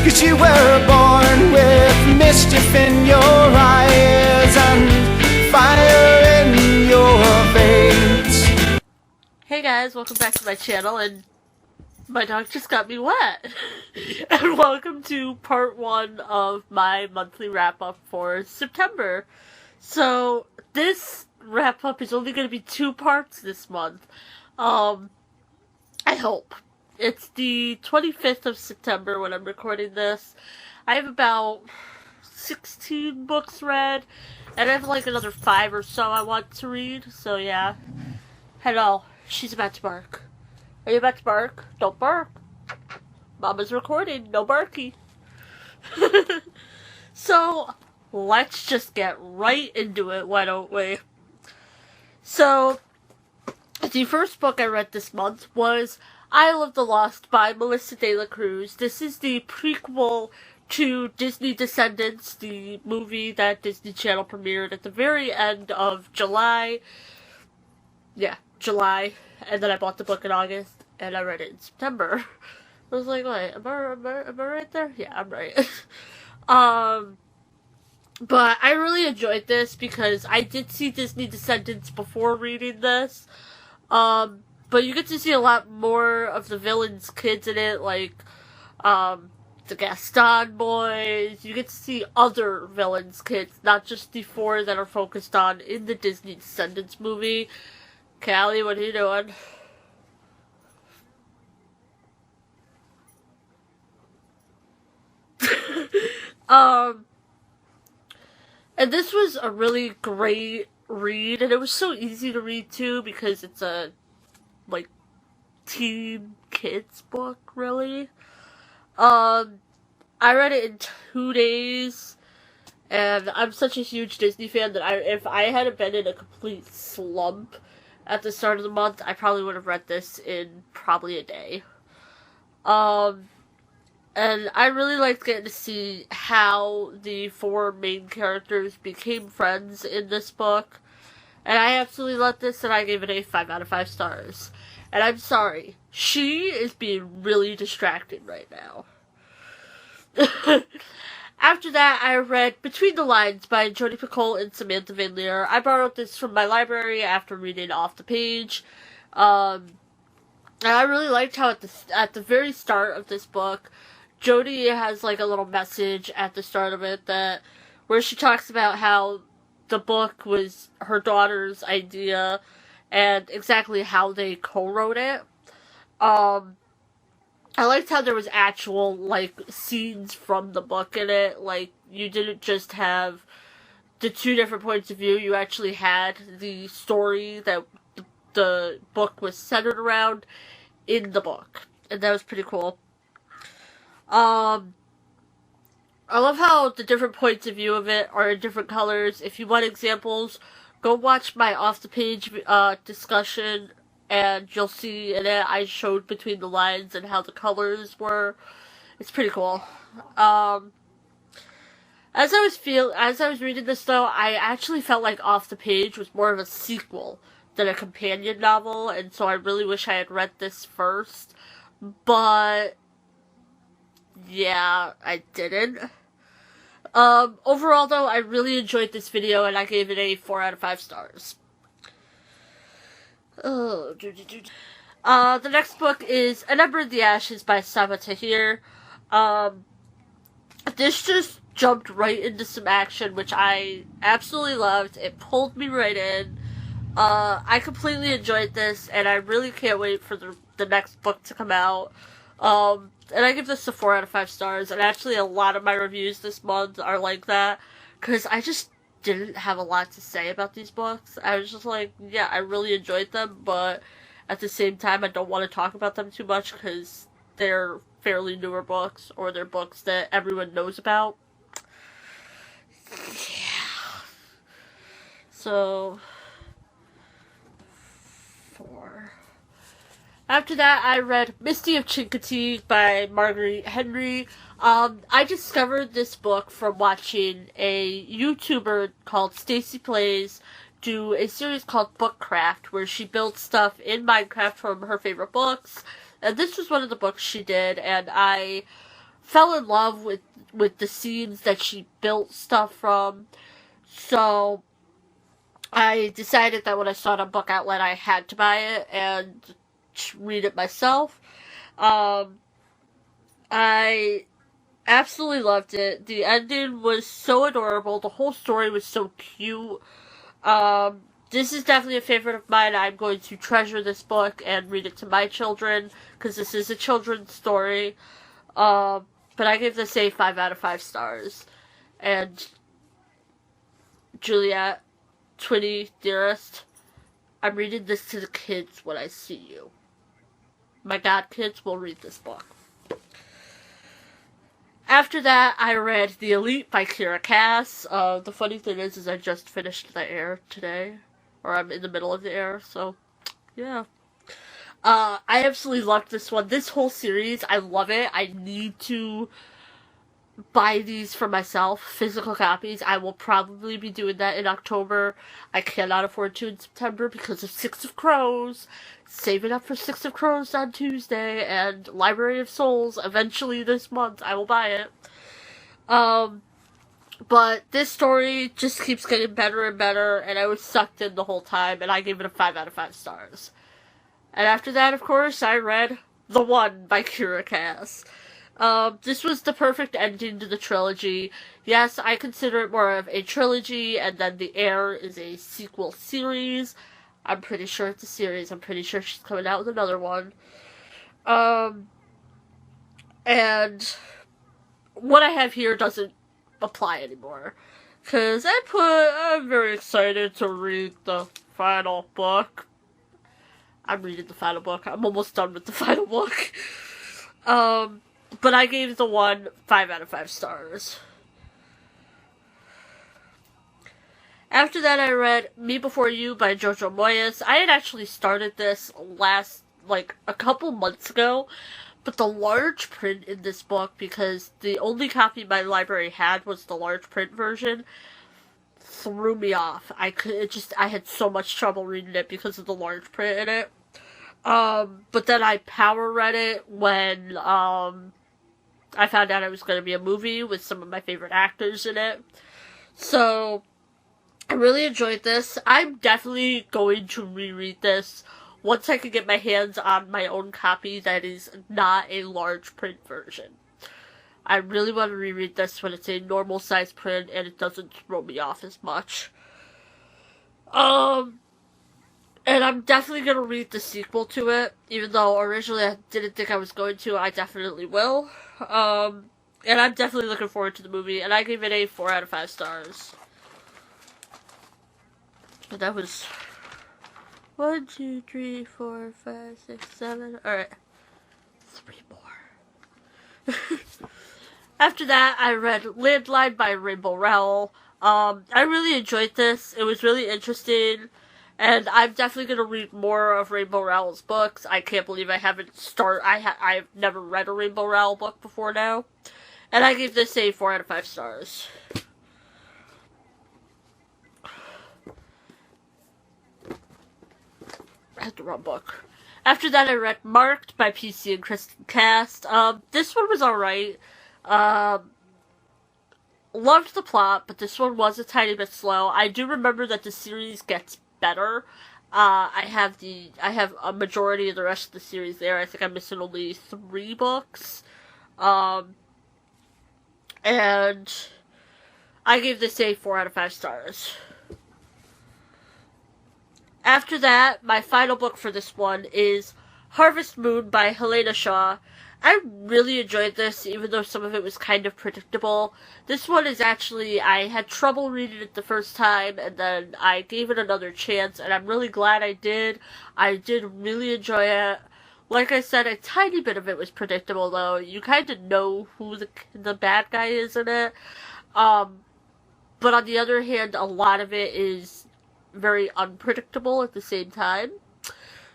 'cause you were born with mischief in your eyes and fire in your veins. Hey guys, welcome back to my channel, and my dog just got me wet. And welcome to part 1 of my monthly wrap-up for September. So, this wrap-up is only going to be 2 parts this month. I hope. It's the 25th of September when I'm recording this. I have about 16 books read, and I have like another 5 or so I want to read, so yeah. Hello, she's about to bark. Are you about to bark? Don't bark. Mama's recording, no barky. So, let's just get right into it, why don't we? So, the first book I read this month was Isle of the Lost by Melissa De La Cruz. This is the prequel to Disney Descendants, the movie that Disney Channel premiered at the very end of July. Yeah, July. And then I bought the book in August, and I read it in September. I was like, wait, am I right there? Yeah, I'm right. But I really enjoyed this because I did see Disney Descendants before reading this. But you get to see a lot more of the villains' kids in it, like, the Gaston boys. You get to see other villains' kids, not just the 4 that are focused on in the Disney Descendants movie. Callie, what are you doing? And this was a really great read, and it was so easy to read too, because it's a, like, teen kids book, really. I read it in 2 days, and I'm such a huge Disney fan that if I hadn't been in a complete slump at the start of the month, I probably would have read this in probably a day. And I really liked getting to see how the 4 main characters became friends in this book. And I absolutely loved this, and I gave it a 5 out of 5 stars. And I'm sorry, she is being really distracting right now. After that, I read Between the Lines by Jodi Picoult and Samantha Van Leer. I borrowed this from my library after reading Off the Page. And I really liked how at the very start of this book, Jodi has like a little message at the start of it where she talks about how the book was her daughter's idea and exactly how they co-wrote it. I liked how there was actual, like, scenes from the book in it. Like, you didn't just have the 2 different points of view. You actually had the story that the book was centered around in the book. And that was pretty cool. I love how the different points of view of it are in different colors. If you want examples, go watch my Off the Page discussion, and you'll see in it I showed Between the Lines and how the colors were. It's pretty cool. As I was reading this though, I actually felt like Off the Page was more of a sequel than a companion novel, and so I really wish I had read this first. But yeah, I didn't. Overall though, I really enjoyed this video, and I gave it a 4 out of 5 stars. The next book is An Ember in the Ashes by Sabaa Tahir. This just jumped right into some action, which I absolutely loved. It pulled me right in. I completely enjoyed this, and I really can't wait for the next book to come out. And I give this a 4 out of 5 stars, and actually a lot of my reviews this month are like that, because I just didn't have a lot to say about these books. I was just like, yeah, I really enjoyed them, but at the same time, I don't want to talk about them too much, because they're fairly newer books, or they're books that everyone knows about. Yeah. So, 4. After that, I read Misty of Chincoteague by Marguerite Henry. I discovered this book from watching a YouTuber called Stacy Plays do a series called Bookcraft, where she builds stuff in Minecraft from her favorite books. And this was one of the books she did, and I fell in love with the scenes that she built stuff from. So I decided that when I saw it on Book Outlet, I had to buy it and read it myself. I absolutely loved it. The ending was so adorable. The whole story was so cute. This is definitely a favorite of mine. I'm going to treasure this book and read it to my children, because this is a children's story. But I give this a 5 out of 5 stars. And Juliet, Twitty, dearest, I'm reading this to the kids when I see you. My godkids will read this book. After that, I read The Elite by Kira Cass. The funny thing is I just finished the air today. Or I'm in the middle of the air, so, yeah. I absolutely loved this one. This whole series, I love it. I need to buy these for myself, physical copies. I will probably be doing that in October. I cannot afford to in September because of Six of Crows. Saving up for Six of Crows on Tuesday, and Library of Souls eventually this month. I will buy it. But this story just keeps getting better and better, and I was sucked in the whole time, and I gave it a 5 out of 5 stars. And after that, of course, I read The One by Kira Cass. This was the perfect ending to the trilogy. Yes, I consider it more of a trilogy, and then The Heir is a sequel series. I'm pretty sure it's a series. I'm pretty sure she's coming out with another one. And what I have here doesn't apply anymore. Because I'm very excited to read the final book. I'm reading the final book. I'm almost done with the final book. But I gave The One 5 out of 5 stars. After that, I read Me Before You by Jojo Moyes. I had actually started this a couple months ago, but the large print in this book, because the only copy my library had was the large print version, threw me off. I had so much trouble reading it because of the large print in it. But then I power read it when, I found out it was going to be a movie with some of my favorite actors in it. So I really enjoyed this. I'm definitely going to reread this once I can get my hands on my own copy that is not a large print version. I really want to reread this when it's a normal size print and it doesn't throw me off as much. And I'm definitely going to read the sequel to it, even though originally I didn't think I was going to. I definitely will. And I'm definitely looking forward to the movie, and I gave it a 4 out of 5 stars. But that was 1, 2, 3, 4, 5, 6, 7. Alright. 3 more. After that, I read Landline by Rainbow Rowell. I really enjoyed this. It was really interesting. And I'm definitely going to read more of Rainbow Rowell's books. I can't believe I haven't I've never read a Rainbow Rowell book before now. And I gave this a 4 out of 5 stars. I had the wrong book. After that, I read Marked by PC and Kristen Cast. This one was alright. Loved the plot, but this one was a tiny bit slow. I do remember that the series gets better. I have a majority of the rest of the series there. I think I'm missing only 3 books. And I gave this a 4 out of 5 stars. After that, my final book for this one is Harvest Moon by Helena Shaw. I really enjoyed this, even though some of it was kind of predictable. This one is actually, I had trouble reading it the first time, and then I gave it another chance, and I'm really glad I did. I did really enjoy it. Like I said, a tiny bit of it was predictable, though. You kind of know who the bad guy is in it. But on the other hand, a lot of it is very unpredictable at the same time.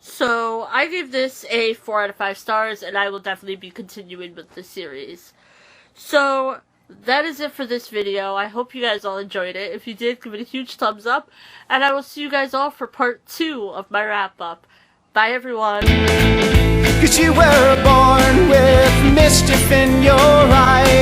So, I gave this a 4 out of 5 stars, and I will definitely be continuing with the series. So, that is it for this video. I hope you guys all enjoyed it. If you did, give it a huge thumbs up, and I will see you guys all for part 2 of my wrap-up. Bye, everyone! 'cause you were born with mischief in your eyes.